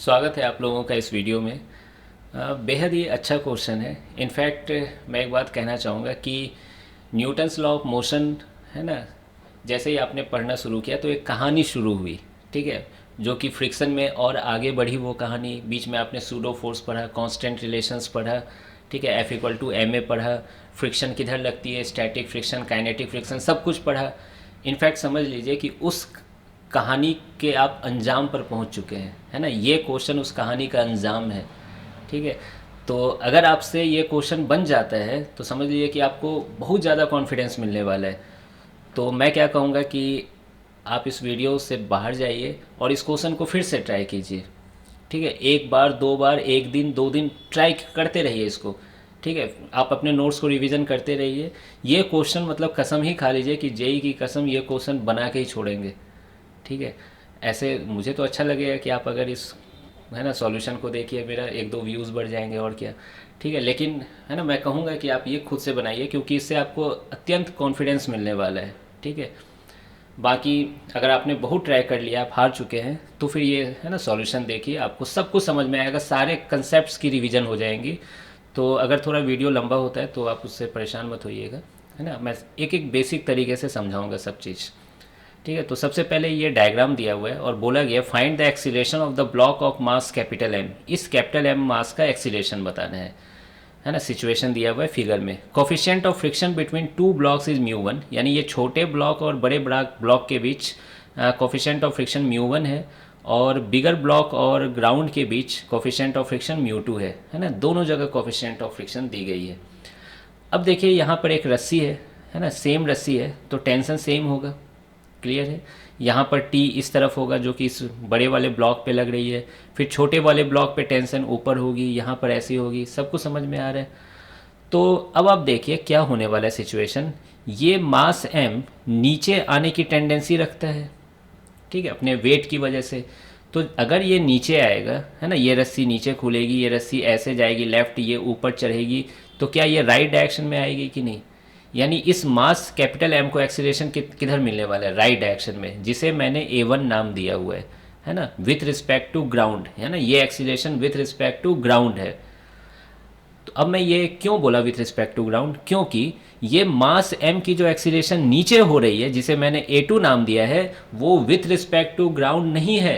स्वागत है आप लोगों का इस वीडियो में। बेहद ही अच्छा क्वेश्चन है। इनफैक्ट मैं एक बात कहना चाहूँगा कि न्यूटन्स लॉ ऑफ मोशन है ना, जैसे ही आपने पढ़ना शुरू किया तो एक कहानी शुरू हुई, ठीक है, जो कि फ्रिक्शन में और आगे बढ़ी। वो कहानी बीच में आपने सूडो फोर्स पढ़ा, कांस्टेंट रिलेशंस पढ़ा, ठीक है, F=ma पढ़ा, फ्रिक्शन किधर लगती है, स्टैटिक फ्रिक्शन, काइनेटिक फ्रिक्शन, सब कुछ पढ़ा। इनफैक्ट समझ लीजिए कि उस कहानी के आप अंजाम पर पहुंच चुके हैं, है ना। ये क्वेश्चन उस कहानी का अंजाम है, ठीक है। तो अगर आपसे ये क्वेश्चन बन जाता है तो समझ लीजिए कि आपको बहुत ज़्यादा कॉन्फिडेंस मिलने वाला है। तो मैं क्या कहूँगा कि आप इस वीडियो से बाहर जाइए और इस क्वेश्चन को फिर से ट्राई कीजिए, ठीक है। एक बार, दो बार, एक दिन, दो दिन ट्राई करते रहिए इसको, ठीक है। आप अपने नोट्स को रिवीजन करते रहिए। ये क्वेश्चन मतलब कसम ही खा लीजिए कि जेई की कसम ये क्वेश्चन बना के ही छोड़ेंगे, ठीक है। ऐसे मुझे तो अच्छा लगेगा कि आप अगर इस, है ना, सॉल्यूशन को देखिए, मेरा एक दो व्यूज़ बढ़ जाएंगे और क्या, ठीक है। लेकिन है ना, मैं कहूँगा कि आप ये खुद से बनाइए क्योंकि इससे आपको अत्यंत कॉन्फिडेंस मिलने वाला है, ठीक है। बाकी अगर आपने बहुत ट्राई कर लिया, आप हार चुके हैं, तो फिर ये है ना सॉल्यूशन देखिए, आपको सब कुछ समझ में आएगा, सारे कंसेप्ट्स की रिवीजन हो जाएंगी। तो अगर थोड़ा वीडियो लंबा होता है तो आप उससे परेशान मत होइएगा, है ना। मैं एक एक बेसिक तरीके से समझाऊंगा सब चीज़, ठीक है। तो सबसे पहले ये डायग्राम दिया हुआ है और बोला गया find the acceleration of the block of mass capital M. इस कैपिटल एम मास का एक्सीलरेशन बताना है ना। सिचुएशन दिया हुआ है फिगर में। Coefficient of friction between two blocks is mu 1, यानी ये छोटे ब्लॉक और बड़े ब्लॉक के बीच कोफिशिएंट ऑफ फ्रिक्शन म्यू 1 है, और बिगर ब्लॉक और ग्राउंड के बीच कोफिशिएंट ऑफ फ्रिक्शन म्यू 2 है ना। दोनों जगह कोफिशिएंट ऑफ फ्रिक्शन दी गई है। अब देखिए यहाँ पर एक रस्सी है ना, सेम रस्सी है तो टेंशन सेम होगा, क्लियर है। यहाँ पर टी इस तरफ होगा जो कि इस बड़े वाले ब्लॉक पे लग रही है, फिर छोटे वाले ब्लॉक पे टेंशन ऊपर होगी, यहाँ पर ऐसी होगी। सब कुछ समझ में आ रहा है। तो अब आप देखिए क्या होने वाला है सिचुएशन। ये मास एम नीचे आने की टेंडेंसी रखता है, ठीक है, अपने वेट की वजह से। तो अगर ये नीचे आएगा, है ना, ये रस्सी नीचे खुलेगी, ये रस्सी ऐसे जाएगी लेफ्ट, ये ऊपर चढ़ेगी, तो क्या ये राइट डायरेक्शन में आएगी कि नहीं। यानी इस मास कैपिटल एम को एक्सीलरेशन किधर मिलने वाला है, राइट डायरेक्शन में, जिसे मैंने A1 नाम दिया हुआ है ना, विथ रिस्पेक्ट टू ग्राउंड, है ना। ये acceleration with respect to ground है। तो अब मैं ये क्यों बोला विथ रिस्पेक्ट टू ग्राउंड, क्योंकि ये मास m की जो एक्सीलरेशन नीचे हो रही है, जिसे मैंने A2 नाम दिया है, वो विथ रिस्पेक्ट टू ग्राउंड नहीं है,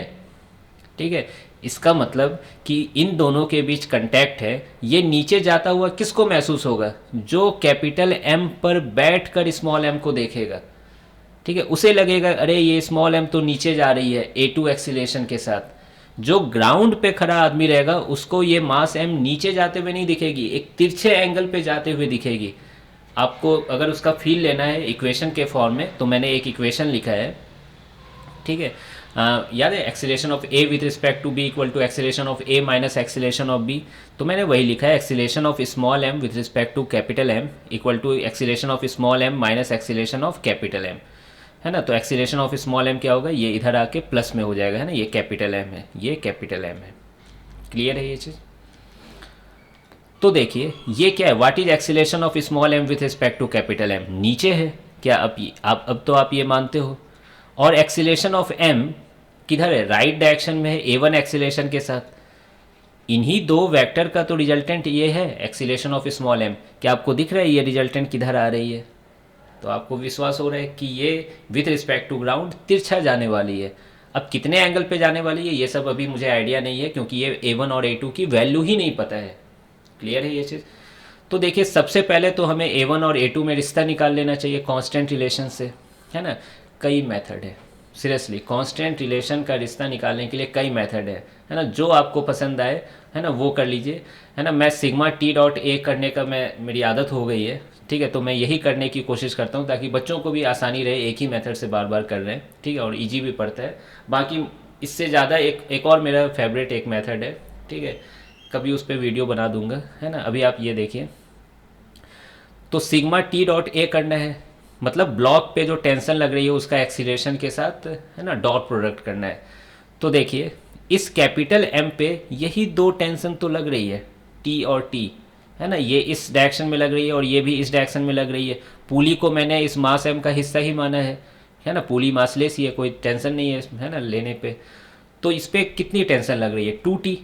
ठीक है। इसका मतलब कि इन दोनों के बीच कांटेक्ट है। ये नीचे जाता हुआ किसको महसूस होगा, जो कैपिटल एम पर बैठ कर स्मॉल एम को देखेगा, ठीक है। उसे लगेगा अरे ये स्मॉल एम तो नीचे जा रही है A2 एक्सीलरेशन के साथ। जो ग्राउंड पे खड़ा आदमी रहेगा उसको ये मास एम नीचे जाते हुए नहीं दिखेगी, एक तिरछे एंगल पे जाते हुए दिखेगी। आपको अगर उसका फील लेना है इक्वेशन के फॉर्म में, तो मैंने एक इक्वेशन लिखा है, ठीक है। याद है acceleration of A with respect to B equal to acceleration of A minus acceleration of B. तो मैंने वही लिखा है, acceleration of small M with respect to capital M equal to acceleration of small M minus acceleration of capital M, है ना। तो acceleration of small M क्या होगा, ये इधर आके प्लस में हो जाएगा, है ना। ये कैपिटल एम है, ये कैपिटल एम है, क्लियर है ये चीज़। तो देखिए ये क्या है, what is acceleration of small M with respect to capital M, नीचे है क्या। अब तो आप ये मानते हो। और एक्सीलरेशन ऑफ एम किधर है, राइट डायरेक्शन में है, A1 एक्सीलरेशन के साथ। इन्हीं दो वेक्टर का तो रिजल्टेंट ये है, एक्सीलरेशन ऑफ स्मॉल एम। क्या आपको दिख रहा है ये रिजल्टेंट किधर आ रही है, तो आपको विश्वास हो रहा है कि ये विथ रिस्पेक्ट टू ग्राउंड तिरछा जाने वाली है। अब कितने एंगल पे जाने वाली है ये सब अभी मुझे आइडिया नहीं है, क्योंकि ये A1 और A2 की वैल्यू ही नहीं पता है, क्लियर है ये चीज़। तो देखिए सबसे पहले तो हमें A1 और A2 में रिश्ता निकाल लेना चाहिए कांस्टेंट रिलेशन से, है ना। कई मेथड है, सीरियसली कांस्टेंट रिलेशन का रिश्ता निकालने के लिए कई मेथड है ना। जो आपको पसंद आए, है ना, वो कर लीजिए, है ना। मैं सिग्मा T.A करने का मेरी आदत हो गई है, ठीक है। तो मैं यही करने की कोशिश करता हूँ ताकि बच्चों को भी आसानी रहे, एक ही मेथड से बार बार कर रहे हैं, ठीक है, और ईजी भी पड़ता है। बाकी इससे ज़्यादा एक और मेरा फेवरेट एक मेथड है, ठीक है, कभी उस पर वीडियो बना दूंगा, है ना। अभी आप ये देखिए, तो सिग्मा T.A करना है, मतलब ब्लॉक पे जो टेंशन लग रही है उसका एक्सीलरेशन के साथ, है ना, डॉट प्रोडक्ट करना है। तो देखिए इस कैपिटल एम पे यही दो टेंशन तो लग रही है, टी और टी, है ना। ये इस डायरेक्शन में लग रही है और ये भी इस डायरेक्शन में लग रही है। पुली को मैंने इस मास एम का हिस्सा ही माना है ना। पुली मासलेस ही है, कोई टेंशन नहीं है ना लेने पे। तो इस पर कितनी टेंशन लग रही है, 2t,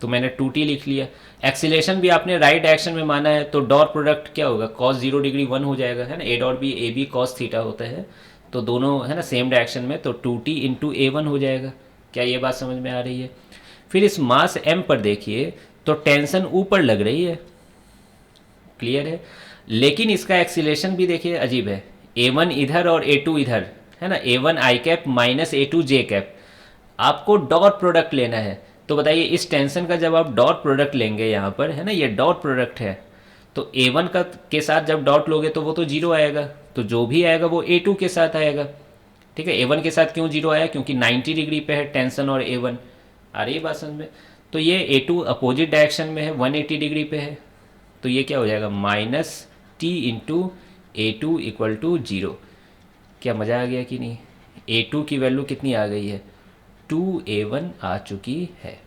तो मैंने 2t लिख लिया। एक्सीलेशन भी आपने राइट डायरेक्शन में माना है, तो डॉट प्रोडक्ट क्या होगा, cos 0 डिग्री 1 हो जाएगा, है ना, ए बी cos थीटा होता है, तो दोनों है ना सेम डायरेक्शन में, तो 2t इंटू A1 हो जाएगा। क्या ये बात समझ में आ रही है? फिर इस मास m पर देखिए, तो टेंशन ऊपर लग रही है, क्लियर है, लेकिन इसका एक्सीलेशन भी देखिए अजीब है, A1 इधर और A2 इधर, है ना, A1 आई कैप माइनस A2 जे कैप। आपको डॉट प्रोडक्ट लेना है, तो बताइए इस टेंशन का जब आप डॉट प्रोडक्ट लेंगे यहाँ पर, है ना, ये डॉट प्रोडक्ट है, तो A1 का के साथ जब डॉट लोगे तो वो तो जीरो आएगा, तो जो भी आएगा वो A2 के साथ आएगा। ठीक है, A1 के साथ क्यों जीरो आया, क्योंकि 90 डिग्री पे है टेंशन और A1। आ रही है बात समझ में? तो ये A2 अपोजिट डायरेक्शन में है, 180 डिग्री पे है, तो ये क्या हो जाएगा, -t into A2 equal to zero. क्या मज़ा आ गया कि नहीं? A2 की वैल्यू कितनी आ गई है, 2A1 आ चुकी है,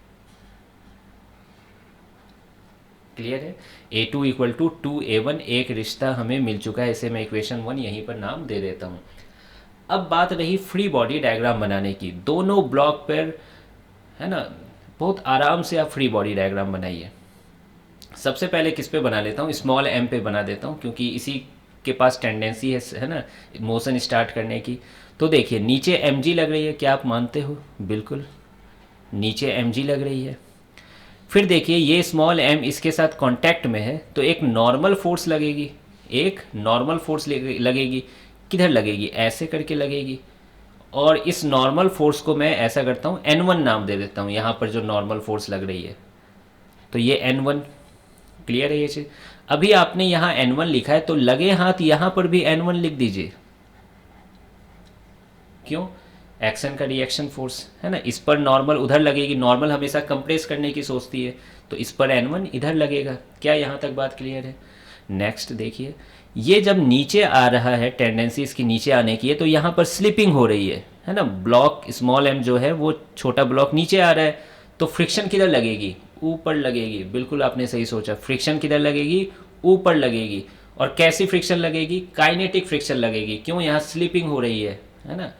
क्लियर है। A2 इक्वल टू 2A1 एक रिश्ता हमें मिल चुका है, इसे मैं इक्वेशन 1 यहीं पर नाम दे देता हूँ। अब बात रही फ्री बॉडी डायग्राम बनाने की, दोनों ब्लॉक पर, है ना, बहुत आराम से आप फ्री बॉडी डायग्राम बनाइए। सबसे पहले किस पे बना लेता हूँ, स्मॉल m पे बना देता हूँ, क्योंकि इसी के पास टेंडेंसी है ना, मोशन स्टार्ट करने की। तो देखिए नीचे mg लग रही है, क्या आप मानते हो? बिल्कुल, नीचे mg लग रही है। फिर देखिए ये स्मॉल m इसके साथ कांटेक्ट में है, तो एक नॉर्मल फोर्स लगेगी, एक नॉर्मल फोर्स लगेगी, किधर लगेगी, ऐसे करके लगेगी। और इस नॉर्मल फोर्स को मैं ऐसा करता हूँ, n1 नाम दे देता हूँ, यहाँ पर जो नॉर्मल फोर्स लग रही है, तो ये n1, क्लियर है ये चीज़। अभी आपने यहाँ n1 लिखा है, तो लगे हाथ यहाँ पर भी n1 लिख दीजिए। क्यों? एक्शन का रिएक्शन फोर्स है ना, इस पर नॉर्मल उधर लगेगी, नॉर्मल हमेशा कंप्रेस करने की सोचती है, तो इस पर n1 इधर लगेगा। क्या यहाँ तक बात क्लियर है? नेक्स्ट देखिए, ये जब नीचे आ रहा है, टेंडेंसी इसकी नीचे आने की है, तो यहाँ पर स्लिपिंग हो रही है ना, ब्लॉक स्मॉल m जो है वो छोटा ब्लॉक नीचे आ रहा है, तो फ्रिक्शन किधर लगेगी, ऊपर लगेगी। बिल्कुल आपने सही सोचा, फ्रिक्शन किधर लगेगी, ऊपर लगेगी। और कैसी फ्रिक्शन लगेगी, काइनेटिक फ्रिक्शन लगेगी। क्यों? यहाँ स्लिपिंग हो रही है ना,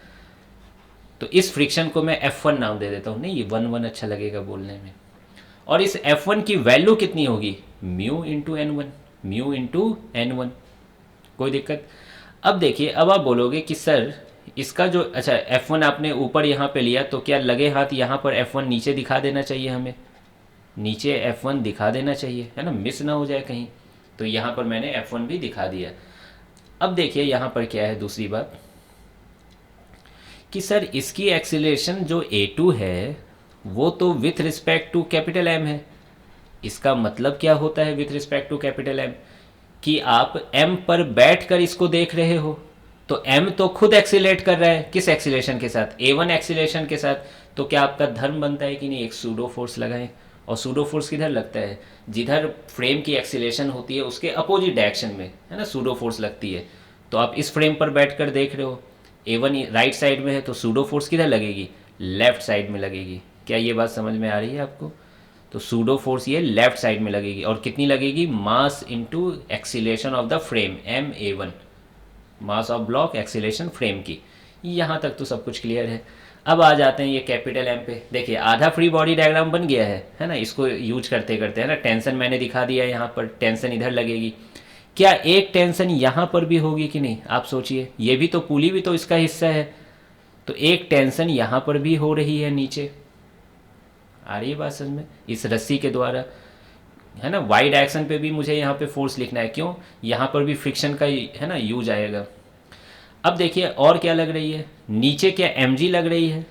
तो इस फ्रिक्शन को मैं F1 नाम दे देता हूँ। नहीं, ये 1 अच्छा लगेगा बोलने में। और इस F1 की वैल्यू कितनी होगी, म्यू इंटू एन वन, कोई दिक्कत? अब देखिए, अब आप बोलोगे कि सर इसका जो, अच्छा F1 आपने ऊपर यहाँ पे लिया, तो क्या लगे हाथ यहाँ पर F1 नीचे दिखा देना चाहिए, हमें नीचे F1 दिखा देना चाहिए, है ना, मिस ना हो जाए कहीं। तो यहाँ पर मैंने F1 भी दिखा दिया। अब देखिए यहाँ पर क्या है, दूसरी बात कि सर इसकी एक्सीलरेशन जो A2 है वो तो with respect to capital M है। इसका मतलब क्या होता है with respect to capital M, कि आप M पर बैठ कर इसको देख रहे हो, तो M तो खुद एक्सीलरेट कर रहा है, किस एक्सीलरेशन के साथ, A1 एक्सीलरेशन के साथ। तो क्या आपका धर्म बनता है कि नहीं, एक सूडो फोर्स लगाएं। और सूडो फोर्स किधर लगता है, जिधर फ्रेम की एक्सीलरेशन होती है उसके अपोजिट डायरेक्शन में, है ना, सूडो फोर्स लगती है। तो आप इस फ्रेम पर बैठ कर देख रहे हो, A1 राइट साइड में है, तो सूडो फोर्स किधर लगेगी, लेफ्ट साइड में लगेगी। क्या ये बात समझ में आ रही है आपको? तो सूडो फोर्स ये लेफ्ट साइड में लगेगी, और कितनी लगेगी, मास into acceleration of the frame, ma1, mass of block acceleration frame की। यहाँ तक तो सब कुछ क्लियर है। अब आ जाते हैं ये कैपिटल M पे। देखिए आधा फ्री बॉडी डायग्राम बन गया है ना, इसको यूज करते करते, है ना। टेंशन मैंने दिखा दिया है, यहाँ पर टेंशन इधर लगेगी। क्या एक टेंशन यहाँ पर भी होगी कि नहीं, आप सोचिए, ये भी तो पुली भी तो इसका हिस्सा है, तो एक टेंशन यहाँ पर भी हो रही है नीचे। आ रही है बात समझ में, इस रस्सी के द्वारा, है ना। वाई डायरेक्शन पे भी मुझे यहाँ पे फोर्स लिखना है, क्यों, यहाँ पर भी फ्रिक्शन का है ना यूज आएगा। अब देखिए और क्या लग रही है, नीचे क्या mg लग रही है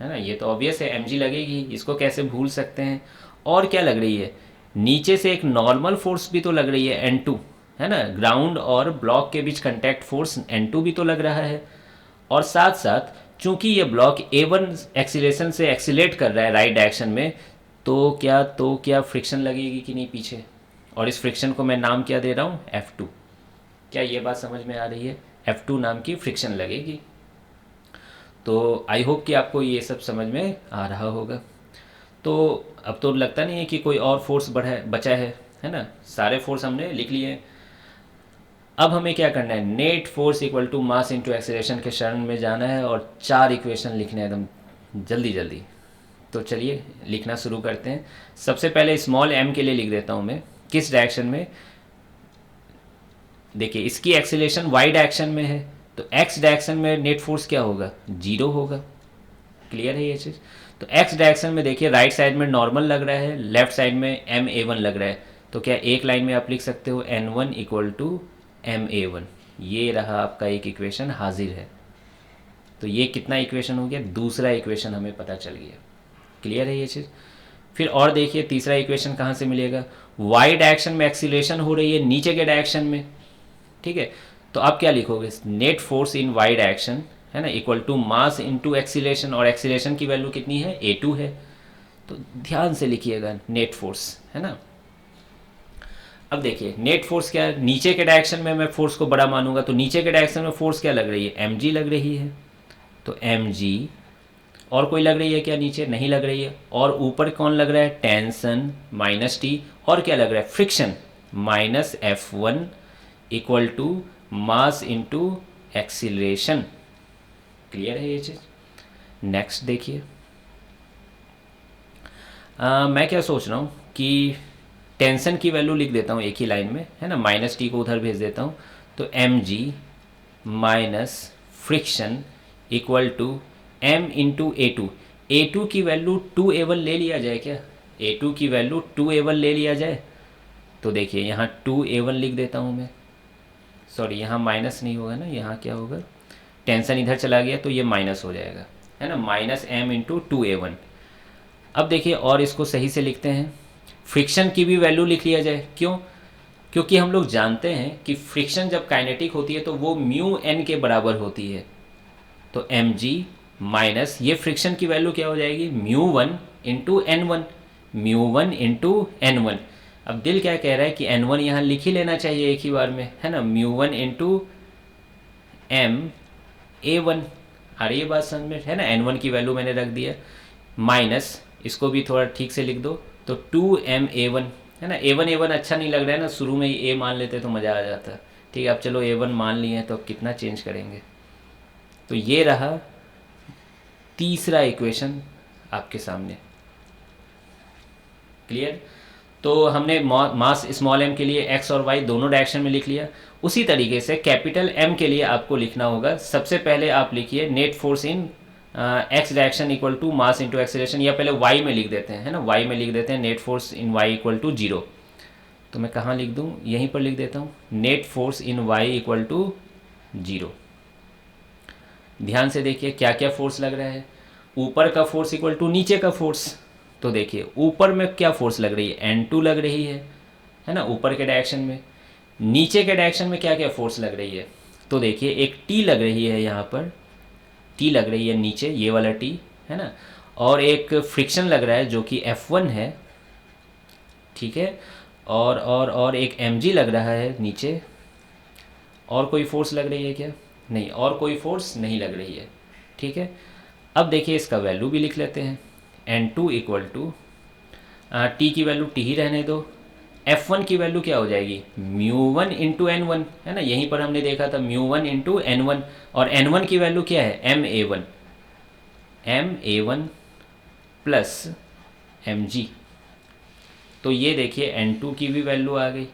ना, ये तो ऑब्वियस है mg लगेगी, इसको कैसे भूल सकते हैं। और क्या लग रही है, नीचे से एक नॉर्मल फोर्स भी तो लग रही है, n2, है ना, ग्राउंड और ब्लॉक के बीच कंटैक्ट फोर्स n2 भी तो लग रहा है। और साथ साथ चूंकि ये ब्लॉक A1 एक्सीलरेशन से एक्सीलेट कर रहा है राइट डायरेक्शन में, तो क्या फ्रिक्शन लगेगी कि नहीं पीछे। और इस फ्रिक्शन को मैं नाम क्या दे रहा हूँ, F2। क्या ये बात समझ में आ रही है, F2 नाम की फ्रिक्शन लगेगी। तो आई होप कि आपको ये सब समझ में आ रहा होगा। तो अब तो लगता नहीं है कि कोई और फोर्स बचा है ना, सारे फोर्स हमने लिख लिए। अब हमें क्या करना है, net force equal to mass into acceleration के शरण में जाना है और 4 इक्वेशन लिखने हैं एकदम जल्दी जल्दी। तो चलिए लिखना शुरू करते हैं। सबसे पहले स्मॉल m के लिए लिख देता हूँ मैं, किस डायरेक्शन में। देखिए इसकी एक्सेलरेशन y डायरेक्शन में है, तो x डायरेक्शन में नेट फोर्स क्या होगा, 0 होगा। क्लियर है ये चीज़। तो x डायरेक्शन में देखिए राइट साइड में नॉर्मल लग रहा है, लेफ्ट साइड में ma1 लग रहा है। तो क्या एक लाइन में आप लिख सकते हो n1 इक्वल टू ma1। ये रहा आपका एक इक्वेशन हाजिर है। तो ये कितना इक्वेशन हो गया, दूसरा इक्वेशन हमें पता चल गया। क्लियर है ये चीज़। फिर और देखिए तीसरा इक्वेशन कहाँ से मिलेगा, वाई डायरेक्शन में एक्सीलरेशन हो रही है नीचे के डायरेक्शन में। ठीक है, तो आप क्या लिखोगे, net force in Y direction है ना equal to mass into acceleration, और एक्सीलरेशन की वैल्यू कितनी है, a2 है। तो ध्यान से लिखिएगा नेट फोर्स है ना। अब देखिए नेट फोर्स क्या है, नीचे के डायरेक्शन में मैं फोर्स को बड़ा मानूंगा, तो नीचे के डायरेक्शन में फोर्स क्या लग रही है, mg लग रही है। तो mg, और कोई लग रही है क्या नीचे, नहीं लग रही है। और ऊपर कौन लग रहा है, टेंशन माइनस टी, और क्या लग रहा है, friction minus F1 equal to mass into acceleration. Clear है ये चीज़। नेक्स्ट देखिए, मैं क्या सोच रहा हूँ कि टेंशन की वैल्यू लिख देता हूँ एक ही लाइन में है ना, माइनस टी को उधर भेज देता हूँ। तो mg minus friction equal to m into A two की वैल्यू 2a1 ले लिया जाए क्या, a2 की वैल्यू 2a1 ले लिया जाए। तो देखिए यहाँ 2a1 लिख देता हूँ मैं, सॉरी यहाँ माइनस नहीं होगा ना, यहाँ क्या होगा, टेंशन इधर चला गया तो ये माइनस हो जाएगा है ना, माइनस m इंटू 2a1। अब देखिए और इसको सही से लिखते हैं, फ्रिक्शन की भी वैल्यू लिख लिया जाए। क्यों, क्योंकि हम लोग जानते हैं कि फ्रिक्शन जब काइनेटिक होती है तो वो म्यू एन के बराबर होती है। तो एम जी माइनस ये फ्रिक्शन की वैल्यू क्या हो जाएगी, μ1 इंटू एन वन, μ1 इंटू एन1। अब दिल क्या कह रहा है कि n1 यहाँ लिख ही लेना चाहिए एक ही बार में है ना, μ1 इंटू ma1। आ रही है बात समझ में है ना, n1 की वैल्यू मैंने रख दिया, माइनस इसको भी थोड़ा ठीक से लिख दो, तो 2ma1 है ना। a1 अच्छा नहीं लग रहा है ना, शुरू में ही a मान लेते तो मज़ा आ जाता। ठीक है, अब चलो a1 मान लिए हैं तो अब कितना चेंज करेंगे। तो ये रहा तीसरा इक्वेशन आपके सामने। क्लियर। तो हमने मास स्मॉल m के लिए x और y दोनों डायरेक्शन में लिख लिया। उसी तरीके से कैपिटल M के लिए आपको लिखना होगा। सबसे पहले आप लिखिए net force in x direction equal to mass into acceleration, या पहले y में लिख देते हैं है ना, y में लिख देते हैं net force in y equal to 0। तो मैं कहाँ लिख दूँ, यहीं पर लिख देता हूँ, net force in y equal to 0। ध्यान से देखिए क्या क्या फोर्स लग रहा है, ऊपर का फोर्स इक्वल टू नीचे का फोर्स। तो देखिए ऊपर में क्या फोर्स लग रही है, N2 लग रही है ना ऊपर के डायरेक्शन में। नीचे के डायरेक्शन में क्या क्या फोर्स लग रही है, तो देखिए एक T लग रही है यहाँ पर, T लग रही है नीचे, ये वाला T है ना, और एक फ्रिक्शन लग रहा है जो कि F1 है। ठीक है, और एक mg लग रहा है नीचे। और कोई फोर्स लग रही है क्या, नहीं, और कोई फोर्स नहीं लग रही है। ठीक है, अब देखिए इसका वैल्यू भी लिख लेते हैं, N2 इक्वल टू टी की वैल्यू टी ही रहने दो, F1 की वैल्यू क्या हो जाएगी, μ1 इंटू एन है ना, यहीं पर हमने देखा था μ1 इंटू एन, और n1 की वैल्यू क्या है, ma1 प्लस mg। तो ये देखिए N2 की भी वैल्यू आ गई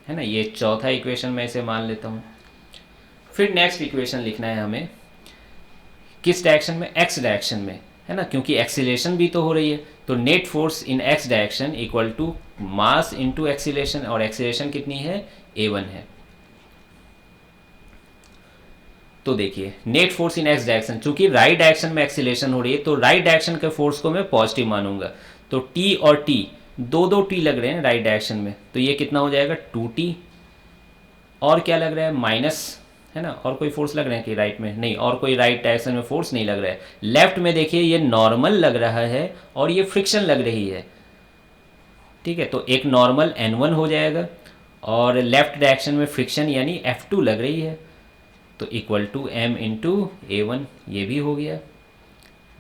है ना, ये चौथा इक्वेशन मैं इसे मान लेता हूँ। फिर नेक्स्ट इक्वेशन लिखना है हमें, किस डायरेक्शन में, एक्स डायरेक्शन में है ना, क्योंकि एक्सीलरेशन भी तो हो रही है। तो net force in X direction equal to mass into acceleration, और एक्सीलरेशन कितनी है, a1 है। तो देखिए net force in X direction, चूंकि राइट डायरेक्शन में एक्सीलरेशन हो रही है तो राइट डायरेक्शन के फोर्स को मैं पॉजिटिव मानूंगा। तो टी और टी, दो टी लग रहे हैं राइट डायरेक्शन में, तो ये कितना हो जाएगा 2t। और क्या लग रहा है, माइनस है ना, और कोई फोर्स लग रहा है कि राइट में, नहीं, और कोई राइट डायरेक्शन में फोर्स नहीं लग रहा है। लेफ्ट में देखिए ये नॉर्मल लग रहा है और ये फ्रिक्शन लग रही है। ठीक है, तो एक नॉर्मल n1 हो जाएगा, और लेफ्ट डायरेक्शन में फ्रिक्शन यानी F2 लग रही है, तो equal to m into a1, ये भी हो गया।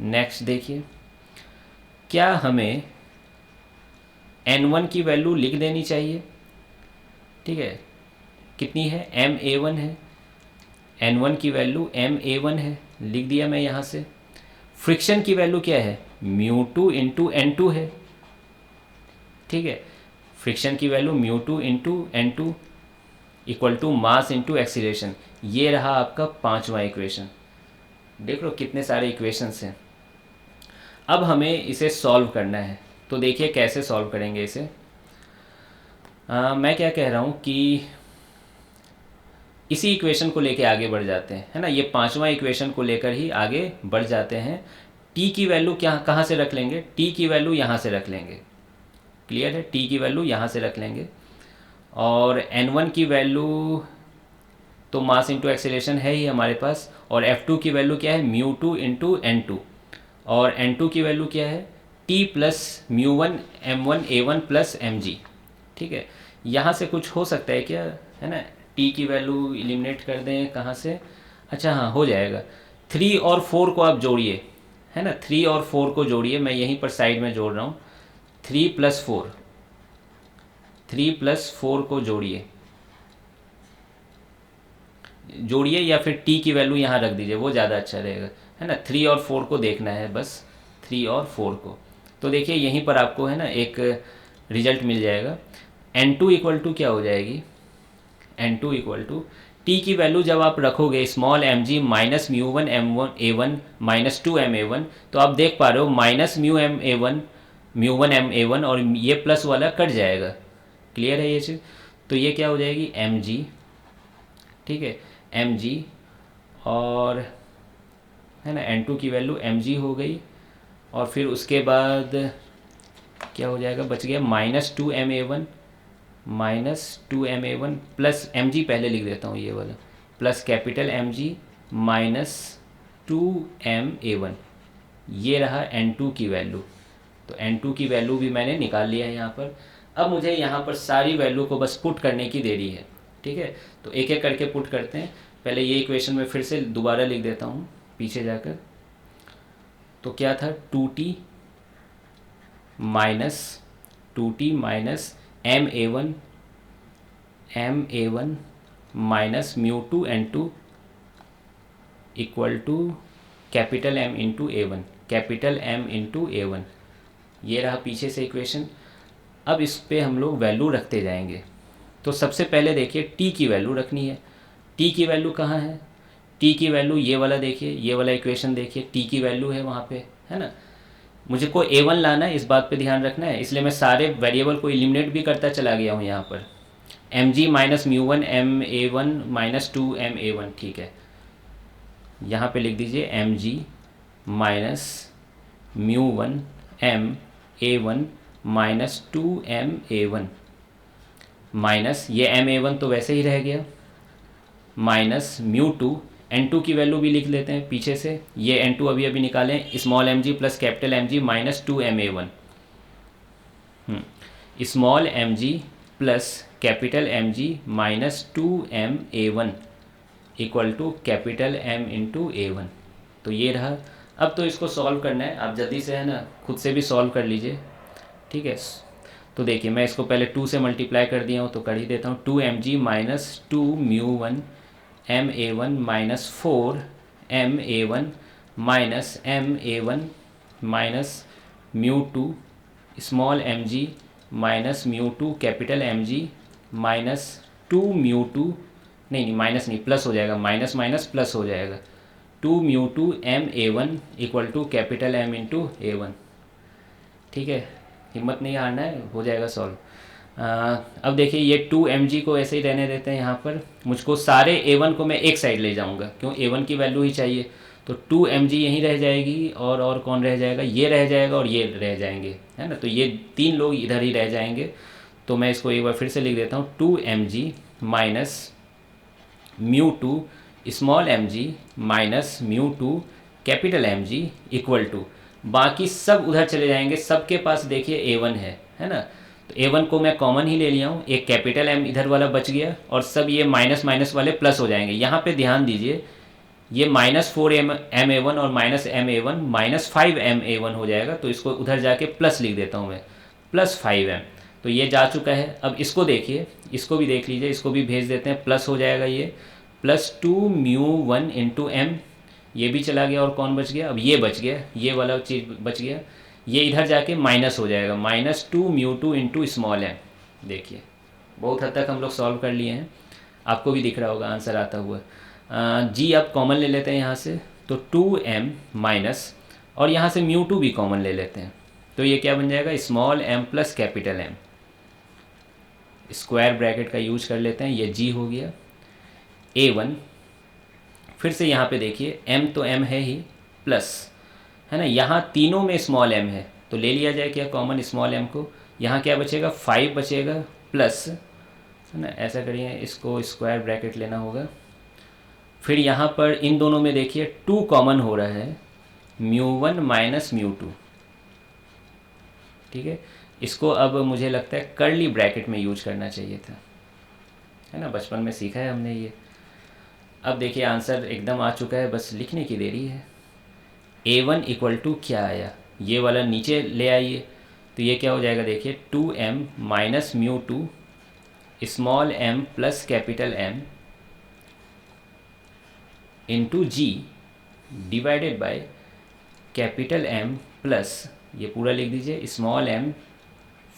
नेक्स्ट देखिए, क्या हमें n1 की वैल्यू लिख देनी चाहिए। ठीक है, कितनी है, एम ए वन है, एन वन की वैल्यू एम ए वन है, लिख दिया मैं यहाँ से। फ्रिक्शन की वैल्यू क्या है, mu two into N two है, ठीक है, फ्रिक्शन की value mu two into N two equal to mass into acceleration. ये रहा आपका पांचवा इक्वेशन। देख लो कितने सारे इक्वेशंस हैं। अब हमें इसे सॉल्व करना है, तो देखिए कैसे सॉल्व करेंगे इसे। मैं क्या कह रहा हूँ कि इसी इक्वेशन को लेके आगे बढ़ जाते हैं, है ना, ये पांचवा इक्वेशन को लेकर ही आगे बढ़ जाते हैं। टी की वैल्यू क्या कहाँ से रख लेंगे, टी की वैल्यू यहाँ से रख लेंगे, क्लियर है, टी की वैल्यू यहाँ से रख लेंगे। और एन वन की वैल्यू तो मास इंटू एक्सेलरेशन है ही हमारे पास, और एफ टू की वैल्यू क्या है, mu two into N two, और एन टू की वैल्यू क्या है, T plus mu one M one A one plus M G, ठीक है। यहाँ से कुछ हो सकता है क्या, है ना, टी की वैल्यू एलिमिनेट कर दें कहाँ से, अच्छा हाँ हो जाएगा। 3 और 4 को आप जोड़िए, है ना, 3 और 4 को जोड़िए, मैं यहीं पर साइड में जोड़ रहा हूँ। 3 प्लस 4, 3 प्लस 4 को जोड़िए, जोड़िए या फिर टी की वैल्यू यहाँ रख दीजिए, वो ज़्यादा अच्छा रहेगा, है ना। 3 और 4 को देखना है बस, 3 और 4 को। तो देखिए यहीं पर आपको, है ना, एक रिजल्ट मिल जाएगा। एन टू इक्वल टू क्या हो जाएगी, N two equal to T की वैल्यू जब आप रखोगे small M G minus mu one M one A one minus two M A one, तो आप देख पा रहे हो minus mu M A one, mu one M A one, और ये प्लस वाला कट जाएगा, क्लियर है ये चीज़। तो ये क्या हो जाएगी, एम जी, ठीक है, एम जी, और है ना एन टू की वैल्यू एम जी हो गई, और फिर उसके बाद क्या हो जाएगा, बच गया minus two M A one, minus two M A one plus M G, पहले लिख देता हूँ ये वाला, plus capital M G minus two M A one, ये रहा एन टू की वैल्यू। तो एन टू की वैल्यू भी मैंने निकाल लिया है यहाँ पर। अब मुझे यहाँ पर सारी वैल्यू को बस पुट करने की देरी है, ठीक है। तो एक एक करके पुट करते हैं। पहले ये इक्वेशन में फिर से दोबारा लिख देता हूँ पीछे जाकर। तो क्या था, 2t minus M A one minus mu two N two equal to capital M into A one, capital M into A one, ये रहा पीछे से इक्वेशन। अब इस पे हम लोग वैल्यू रखते जाएंगे। तो सबसे पहले देखिए टी की वैल्यू रखनी है। टी की वैल्यू कहाँ है, टी की वैल्यू ये वाला देखिए, ये वाला इक्वेशन देखिए, टी की वैल्यू है वहाँ पे, है ना। मुझे को ए वन लाना है, इस बात पे ध्यान रखना है, इसलिए मैं सारे वेरिएबल को एलिमिनेट भी करता चला गया हूँ यहाँ पर। M G minus mu one M A one minus two M A one, ठीक है, यहाँ पे लिख दीजिए M G minus mu one M A one minus two M A one, minus ये एम ए वन तो वैसे ही रह गया, minus mu two, N two की वैल्यू भी लिख लेते हैं पीछे से, ये एन टू अभी अभी निकालें, small M G plus capital M G minus two M A one, small M G plus capital M G minus two M A one equal to capital M into A one. तो ये रहा। अब तो इसको solve करना है, आप जल्दी से, है ना, खुद से भी सॉल्व कर लीजिए, ठीक है। तो देखिए मैं इसको पहले 2 से मल्टीप्लाई कर दिया हूँ, तो कर ही देता हूँ। 2 M G minus two mu one M A one minus 4 M A one minus M A one minus mu two small M G minus mu two capital M G minus two mu two, नहीं minus नहीं, plus हो जाएगा, minus minus plus हो जाएगा, 2 mu two M A one equal to capital M into A one, ठीक है। हिम्मत नहीं हारना है, हो जाएगा सॉल्व। अब देखिए ये 2 mg को ऐसे ही रहने देते हैं यहाँ पर। मुझको सारे a1 को मैं एक साइड ले जाऊँगा, क्यों, a1 की वैल्यू ही चाहिए। तो 2 mg यहीं रह जाएगी, और कौन रह जाएगा, ये रह जाएगा और ये रह जाएंगे, है ना। तो ये 3 लोग इधर ही रह जाएंगे। तो मैं इसको एक बार फिर से लिख देता हूँ, 2 mg minus mu two small M G minus mu two capital M G equal to, बाकी सब उधर चले जाएंगे, सबके पास देखिए a1 है ना। तो a1 को मैं कॉमन ही ले लिया हूँ, एक कैपिटल M इधर वाला बच गया, और सब ये माइनस माइनस वाले प्लस हो जाएंगे। यहाँ पे ध्यान दीजिए, ये माइनस 4 एम ए वन और minus M A one minus 5 M A one हो जाएगा। तो इसको उधर जाके प्लस लिख देता हूँ मैं, प्लस 5 एम। तो ये जा चुका है। अब इसको देखिए, इसको भी देख लीजिए, इसको भी भेज देते हैं, प्लस हो जाएगा ये +2μ1 × m, ये भी चला गया और कौन बच गया, अब ये बच गया, ये वाला चीज़ बच गया, ये इधर जाके माइनस हो जाएगा, -2μ2 × m। देखिए बहुत हद तक हम लोग सॉल्व कर लिए हैं, आपको भी दिख रहा होगा आंसर आता हुआ। जी अब कॉमन ले लेते हैं यहाँ से, तो 2m माइनस, और यहाँ से μ2 भी कॉमन ले लेते हैं, तो ये क्या बन जाएगा, m + M। स्क्वायर ब्रैकेट का यूज कर लेते हैं, ये g हो गया a1। फिर से यहाँ पे देखिए m तो m है ही, प्लस है ना, यहाँ तीनों में m है तो ले लिया जाए क्या कॉमन m को, यहाँ क्या बचेगा 5 बचेगा, प्लस है ना, ऐसा करिए इसको स्क्वायर ब्रैकेट लेना होगा। फिर यहाँ पर इन दोनों में देखिए 2 कॉमन हो रहा है, μ1 - μ2, ठीक है। इसको अब मुझे लगता है कर्ली ब्रैकेट में यूज करना चाहिए था, है ना, बचपन में सीखा है हमने ये। अब देखिए आंसर एकदम आ चुका है, बस लिखने की देरी है। a1 = क्या आया, ये वाला नीचे ले आइए, तो ये क्या हो जाएगा, देखिए 2m - μ2 m + M into g divided by M plus, ये पूरा लिख दीजिए, m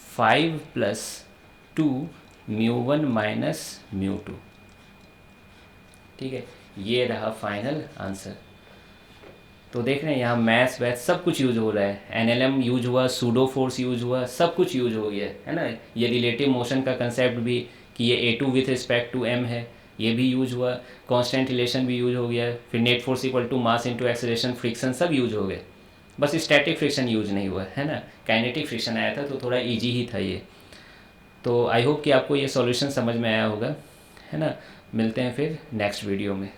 5 + 2μ1 - μ2, ठीक है। ये रहा फाइनल आंसर। तो देख रहे हैं यहाँ मैथ्स वैथ सब कुछ यूज हो रहा है, NLM यूज हुआ, सूडो फोर्स यूज हुआ, सब कुछ यूज हो गया है ना। ये रिलेटिव मोशन का कंसेप्ट भी कि ये A2 with respect to M है, ये भी यूज हुआ, कांस्टेंट रिलेशन भी यूज हो गया, फिर नेट फोर्स = मास × एक्सेलरेशन, फ्रिक्शन सब यूज हो गए, बस स्टैटिक फ्रिक्शन यूज नहीं हुआ है ना। काइनेटिक फ्रिक्शन आया था तो थोड़ा ईजी ही था ये। तो आई होप कि आपको ये सॉल्यूशन समझ में आया होगा, है ना। मिलते हैं फिर नेक्स्ट वीडियो में।